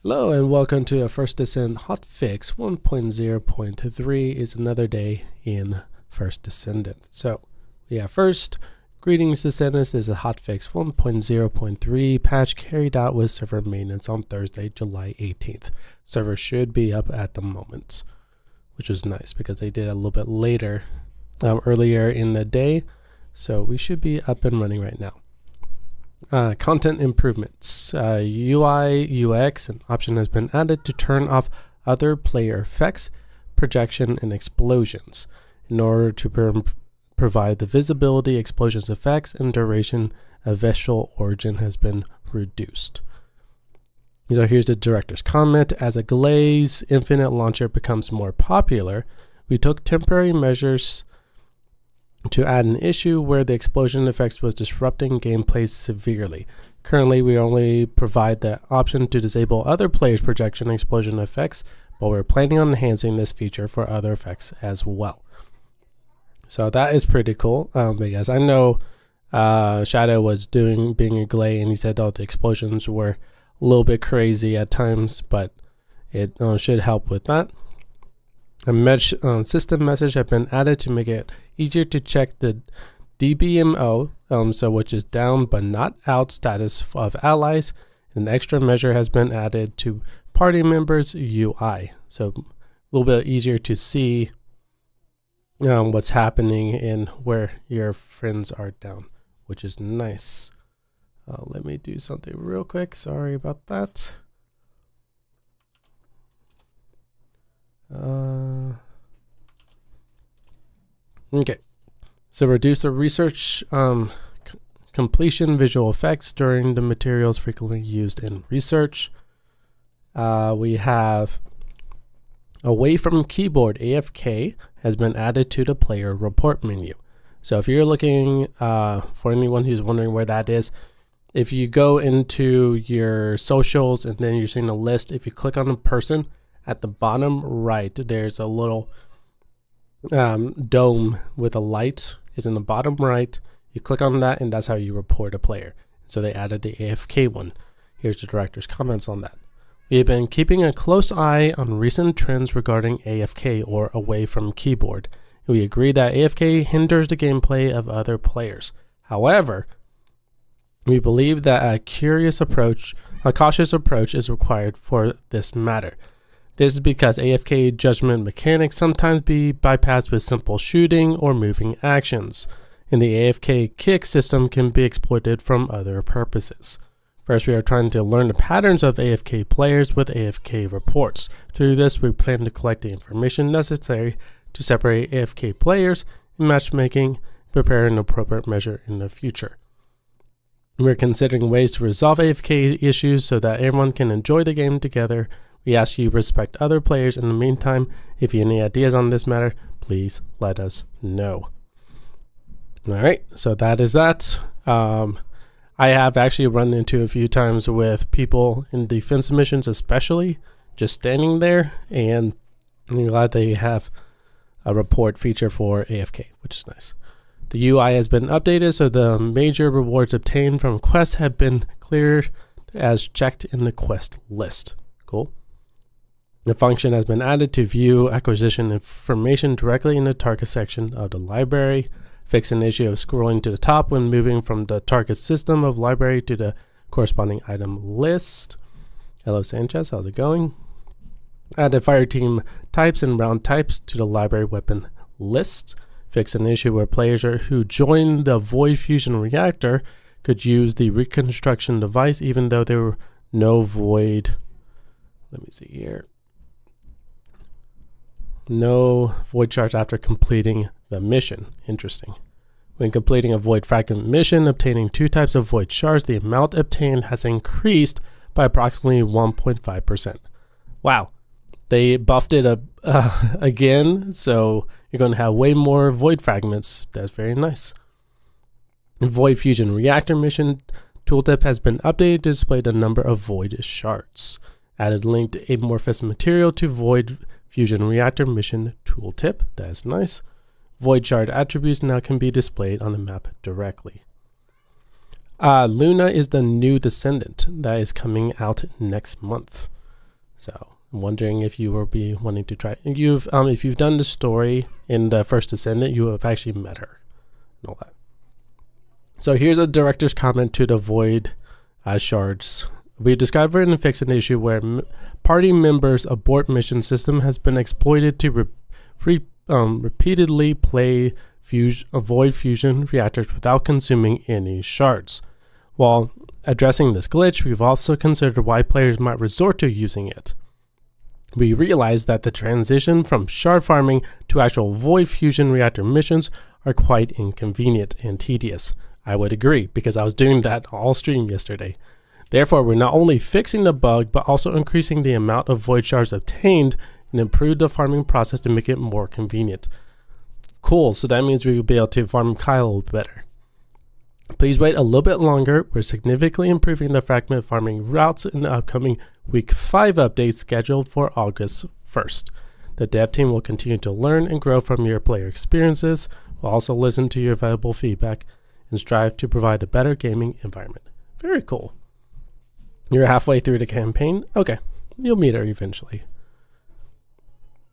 Hello and welcome to a first Descent Hotfix 1.0.3 is another day in first Descendant. So yeah, first, greetings Descendants. This is a Hotfix 1.0.3 patch carried out with server maintenance on Thursday, July 18th. Server should be up at the moment, which was nice because they did it a little bit later, earlier in the day. So we should be up and running right now. Content improvements. UI, UX, an option has been added to turn off other player effects, projection, and explosions in order to provide the visibility, explosions effects, and duration of visual origin has been reduced. So here's the director's comment. As a Glaze Infinite launcher becomes more popular, we took temporary measures to add an issue where the explosion effects was disrupting gameplay severely. Currently, we only provide the option to disable other players' projection explosion effects, but we're planning on enhancing this feature for other effects as well. So that is pretty cool, because I know Shadow was being a Glay, and he said the explosions were a little bit crazy at times, but it should help with that. A system message has been added to make it easier to check the DBMO, which is down but not out status of allies. An extra measure has been added to party members UI, so a little bit easier to see what's happening and where your friends are down, which is nice. Let me do something real quick. Sorry about that. Okay, so reduce the research completion visual effects during the materials frequently used in research. We have away from keyboard, AFK has been added to the player report menu. So if you're looking, for anyone who's wondering where that is, if you go into your socials and then you're seeing a list, if you click on a person, at the bottom right, there's a little dome with a light is in the bottom right. You click on that and that's how you report a player. So they added the AFK one. Here's the director's comments on that. We have been keeping a close eye on recent trends regarding AFK or away from keyboard. We agree that AFK hinders the gameplay of other players. However, we believe that a cautious approach is required for this matter. This is because AFK judgment mechanics sometimes be bypassed with simple shooting or moving actions, and the AFK kick system can be exploited from other purposes. First, we are trying to learn the patterns of AFK players with AFK reports. Through this, we plan to collect the information necessary to separate AFK players in matchmaking, prepare an appropriate measure in the future. We're considering ways to resolve AFK issues so that everyone can enjoy the game together. We ask you to respect other players. In the meantime, if you have any ideas on this matter, please let us know. All right, so that is that. I have actually run into a few times with people in defense missions, especially just standing there, and I'm glad they have a report feature for AFK, which is nice. The UI has been updated, so the major rewards obtained from quests have been cleared as checked in the quest list. Cool. The function has been added to view acquisition information directly in the target section of the library. Fix an issue of scrolling to the top when moving from the target system of library to the corresponding item list. Hello Sanchez, how's it going? Added fire team types and round types to the library weapon list. Fix an issue where players who join the void fusion reactor could use the reconstruction device even though there were no void. Let me see here. No void charge after completing the mission. Interesting. When completing a void fragment mission, obtaining 2 types of void shards, the amount obtained has increased by approximately 1.5%. Wow. They buffed it up again, so you're going to have way more void fragments. That's very nice. Void fusion reactor mission tooltip has been updated to display the number of void shards. Added linked amorphous material to void fusion reactor mission tooltip. That's nice. Void shard attributes now can be displayed on the map directly. Luna is the new Descendant that is coming out next month. So I'm wondering if you will be wanting to try. If you've done the story in the first Descendant, you have actually met her and all that. So here's a director's comment to the void shards. We discovered and fixed an issue where party members' abort mission system has been exploited to repeatedly play void fusion reactors without consuming any shards. While addressing this glitch, we've also considered why players might resort to using it. We realized that the transition from shard farming to actual void fusion reactor missions are quite inconvenient and tedious. I would agree, because I was doing that all stream yesterday. Therefore, we're not only fixing the bug, but also increasing the amount of void shards obtained and improve the farming process to make it more convenient. Cool, so that means we will be able to farm Kyle better. Please wait a little bit longer. We're significantly improving the fragment farming routes in the upcoming Week 5 update scheduled for August 1st. The dev team will continue to learn and grow from your player experiences. We'll also listen to your valuable feedback and strive to provide a better gaming environment. Very cool. You're halfway through the campaign? Okay, you'll meet her eventually.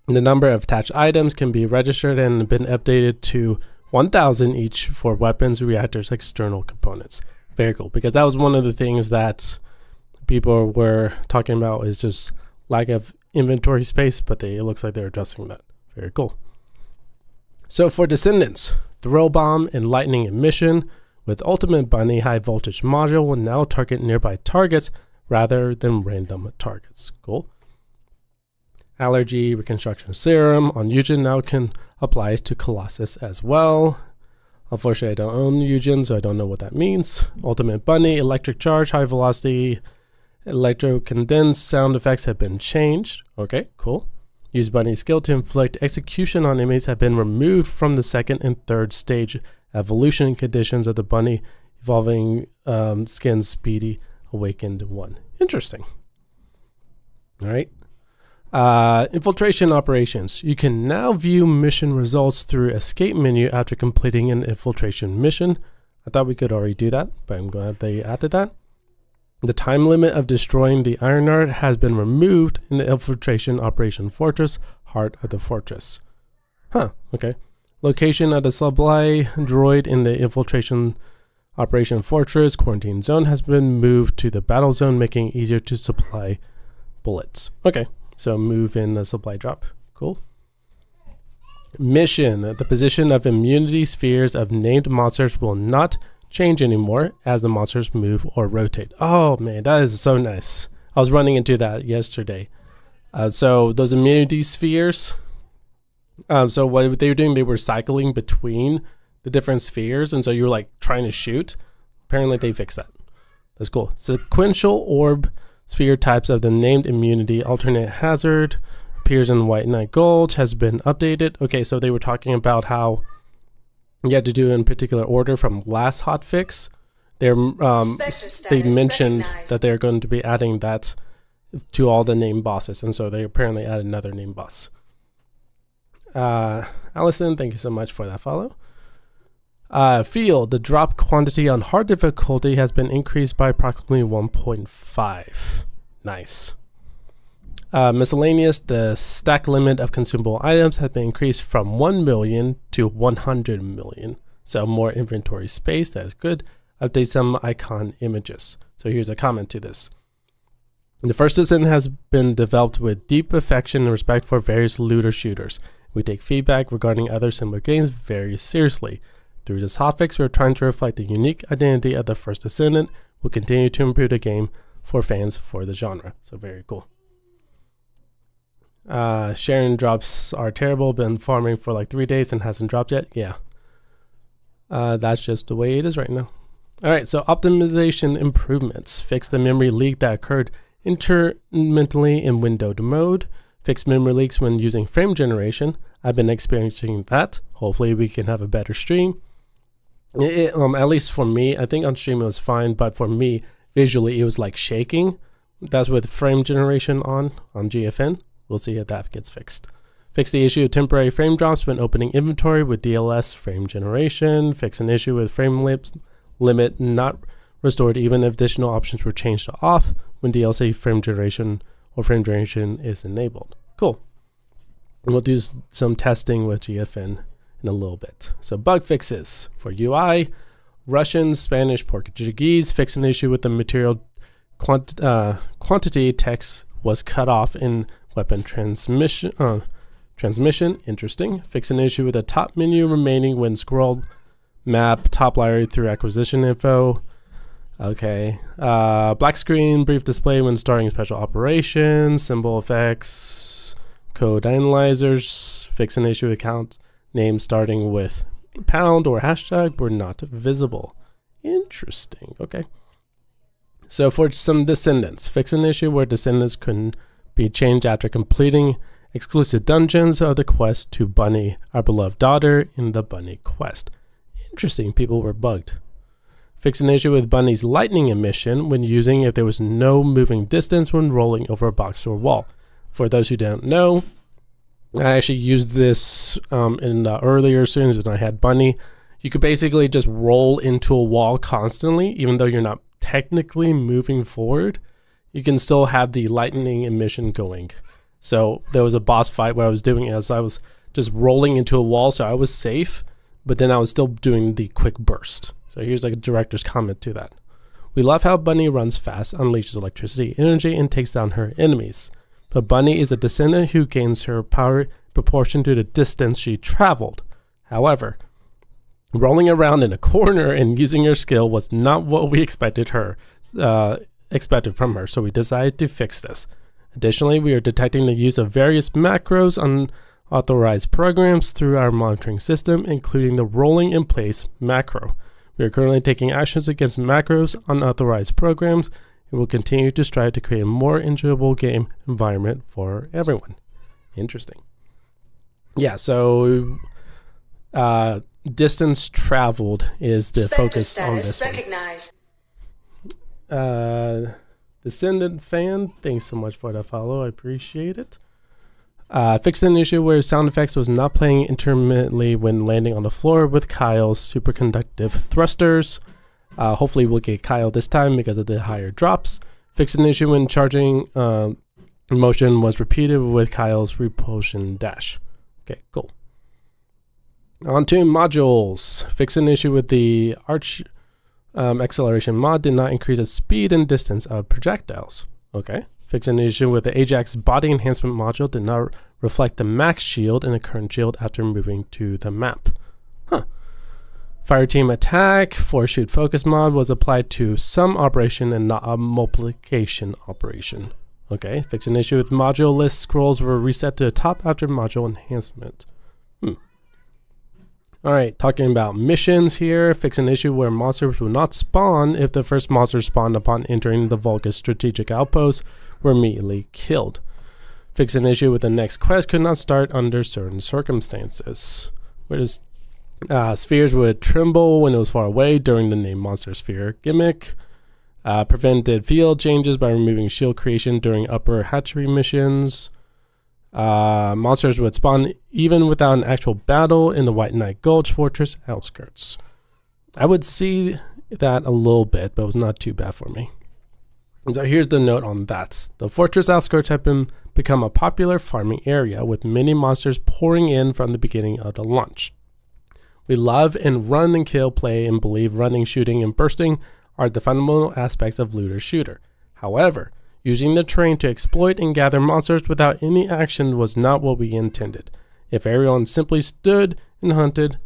The number of attached items can be registered and been updated to 1,000 each for weapons, reactors, external components. Very cool, because that was one of the things that people were talking about, is just lack of inventory space, but it looks like they're addressing that. Very cool. So for Descendants, Throw Bomb and Lightning Emission with Ultimate Bunny high voltage module will now target nearby targets rather than random targets. Cool. Allergy Reconstruction Serum on Eugen now applies to Colossus as well. Unfortunately, I don't own Eugen, so I don't know what that means. Ultimate Bunny, Electric Charge, High Velocity, Electro-Condensed sound effects have been changed. Okay, cool. Use Bunny's skill to inflict execution on enemies have been removed from the second and third stage evolution conditions of the Bunny evolving skin Speedy Awakened 1. Interesting. All right. Infiltration operations. You can now view mission results through escape menu after completing an infiltration mission. I thought we could already do that, but I'm glad they added that. The time limit of destroying the Ironheart has been removed in the infiltration operation fortress, Heart of the Fortress. Huh, okay. Location of the supply droid in the infiltration operation fortress quarantine zone has been moved to the battle zone, making it easier to supply bullets. Okay. So move in the supply drop. Cool. Mission. The position of immunity spheres of named monsters will not change anymore as the monsters move or rotate. Oh man, that is so nice. I was running into that yesterday. So those immunity spheres, so what they were doing, they were cycling between the different spheres, and so you were like trying to shoot. Apparently they fixed that. That's cool. Sequential orb sphere types of the named immunity alternate hazard appears in White Knight Gold has been updated. Okay, so they were talking about how you had to do in particular order from last hotfix. They mentioned that they're going to be adding that to all the named bosses, and so they apparently added another named boss. Allison, thank you so much for that follow. Field, the drop quantity on hard difficulty has been increased by approximately 1.5. Nice. Miscellaneous, the stack limit of consumable items has been increased from 1 million to 100 million. So more inventory space, that is good. Update some icon images. So here's a comment to this. The first Descendant has been developed with deep affection and respect for various looter shooters. We take feedback regarding other similar games very seriously. Through this hotfix, we're trying to reflect the unique identity of the first Descendant. We'll continue to improve the game for fans for the genre. So very cool. Sharing drops are terrible. Been farming for like 3 days and hasn't dropped yet. Yeah. That's just the way it is right now. All right, so optimization improvements. Fix the memory leak that occurred intermittently in windowed mode. Fix memory leaks when using frame generation. I've been experiencing that. Hopefully we can have a better stream. At least for me, I think on stream it was fine, but for me, visually it was like shaking. That's with frame generation on GFN. We'll see if that gets fixed. Fix the issue of temporary frame drops when opening inventory with DLS frame generation. Fix an issue with frame limit not restored even if additional options were changed to off when DLC frame generation or frame duration is enabled. Cool. And we'll do some testing with GFN in a little bit. So bug fixes for UI, Russian, Spanish, Portuguese. Fix an issue with the material quantity text was cut off in weapon transmission. Interesting. Fix an issue with the top menu remaining when scrolled. Map top library through acquisition info. Okay. Black screen, brief display when starting special operations. Symbol effects. Code analyzers. Fix an issue with account name starting with pound or hashtag were not visible. Interesting. Okay. So for some descendants, fix an issue where descendants couldn't be changed after completing exclusive dungeons of the quest to Bunny, our beloved daughter, in the Bunny quest. Interesting, people were bugged. Fix an issue with Bunny's lightning emission when using if there was no moving distance when rolling over a box or wall. For those who don't know, I actually used this in the earlier series when I had Bunny. You could basically just roll into a wall constantly, even though you're not technically moving forward. You can still have the lightning emission going. So there was a boss fight where I was doing it as I was just rolling into a wall, so I was safe, but then I was still doing the quick burst. So here's like a director's comment to that. We love how Bunny runs fast, unleashes electricity energy, and takes down her enemies. But Bunny is a descendant who gains her power proportion to the distance she traveled. However, rolling around in a corner and using her skill was not what we expected from her, so we decided to fix this. Additionally, we are detecting the use of various macros on authorized programs through our monitoring system, including the rolling in place macro. We are currently taking actions against macros on unauthorized programs and will continue to strive to create a more enjoyable game environment for everyone. Interesting. Yeah, so distance traveled is the focus on this one. Descendant fan, thanks so much for the follow. I appreciate it. Fixed an issue where sound effects was not playing intermittently when landing on the floor with Kyle's superconductive thrusters. Hopefully we'll get Kyle this time because of the higher drops. Fixed an issue when charging motion was repeated with Kyle's repulsion dash. Okay, cool. On to modules. Fix an issue with the arch acceleration mod did not increase the speed and distance of projectiles. Okay. Fix an issue with the Ajax body enhancement module did not reflect the max shield in the current shield after moving to the map. Huh. Fire team attack for shoot focus mod was applied to some operation and not a multiplication operation. Okay. Fix an issue with module list scrolls were reset to the top after module enhancement. Alright, talking about missions here. Fix an issue where monsters will not spawn if the first monster spawned upon entering the Vulgus strategic outpost were immediately killed. Fix an issue with the next quest could not start under certain circumstances. Spheres would tremble when it was far away during the name monster sphere gimmick. Prevented field changes by removing shield creation during upper hatchery missions. Monsters would spawn even without an actual battle in the White Knight Gulch Fortress outskirts. I would see that a little bit, but it was not too bad for me. And so here's the note on that. The fortress outskirts have become a popular farming area with many monsters pouring in from the beginning of the launch. We love and run and kill play and believe running, shooting, and bursting are the fundamental aspects of looter shooter. However, using the terrain to exploit and gather monsters without any action was not what we intended. If everyone simply stood and hunted,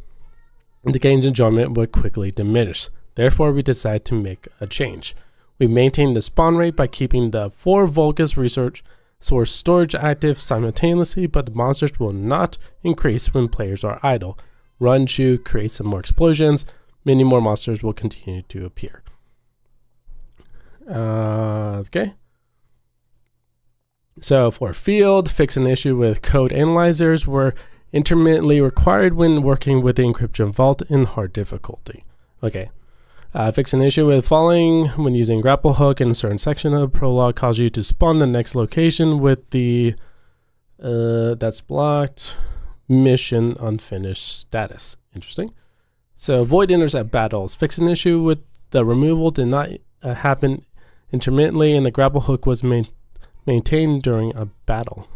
the game's enjoyment would quickly diminish. Therefore, we decided to make a change. We maintained the spawn rate by keeping the 4 Vulgus research source storage active simultaneously, but the monsters will not increase when players are idle. Run, shoot, create some more explosions. Many more monsters will continue to appear. Okay. So for field, fix an issue with code analyzers were intermittently required when working with the encryption vault in hard difficulty. Okay. Fix an issue with falling when using grapple hook in a certain section of the prologue cause you to spawn the next location with the that's blocked mission unfinished status. Interesting. So void intercept battles. Fix an issue with the removal did not happen intermittently and the grapple hook was maintained during a battle.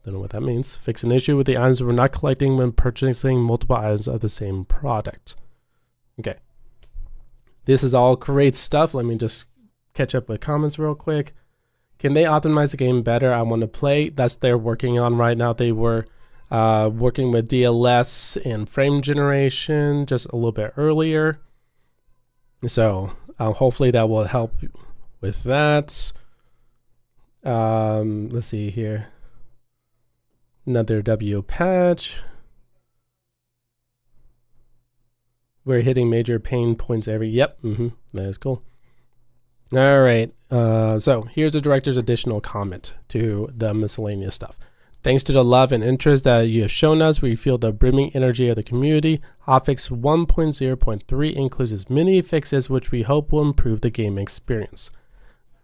Don't know what that means. Fix an issue with the items we're not collecting when purchasing multiple items of the same product. Okay. This is all great stuff. Let me just catch up with comments real quick. Can they optimize the game better? I want to play. That's they're working on right now. They were working with DLS and frame generation just a little bit earlier. So hopefully that will help with that. Let's see here. Another W patch. We're hitting major pain points Yep, that is cool. All right, so here's the director's additional comment to the miscellaneous stuff. Thanks to the love and interest that you have shown us, we feel the brimming energy of the community. Hotfix 1.0.3 includes many fixes which we hope will improve the game experience.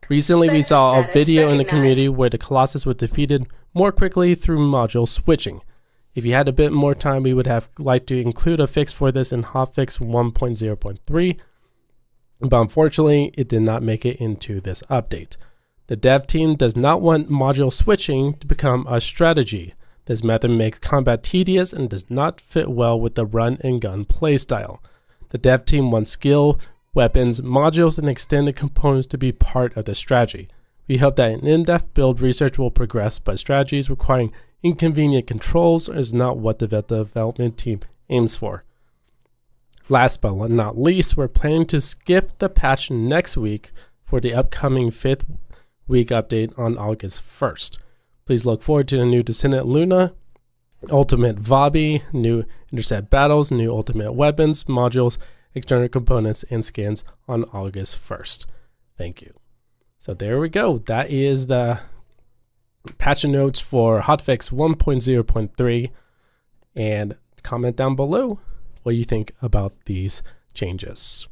Recently, we saw a video in the community where the Colossus was defeated more quickly through module switching. If you had a bit more time, we would have liked to include a fix for this in Hotfix 1.0.3, but unfortunately, it did not make it into this update. The dev team does not want module switching to become a strategy. This method makes combat tedious and does not fit well with the run and gun playstyle. The dev team wants skill, weapons, modules, and extended components to be part of the strategy. We hope that an in-depth build research will progress, but strategies requiring inconvenient controls is not what the development team aims for. Last but not least, we're planning to skip the patch next week for the upcoming 5th week update on August 1st. Please look forward to the new Descendant Luna, Ultimate Vabi, new Intercept battles, new Ultimate weapons, modules, external components, and skins on August 1st. Thank you. So there we go. That is the patch notes for Hotfix 1.0.3. And comment down below what you think about these changes.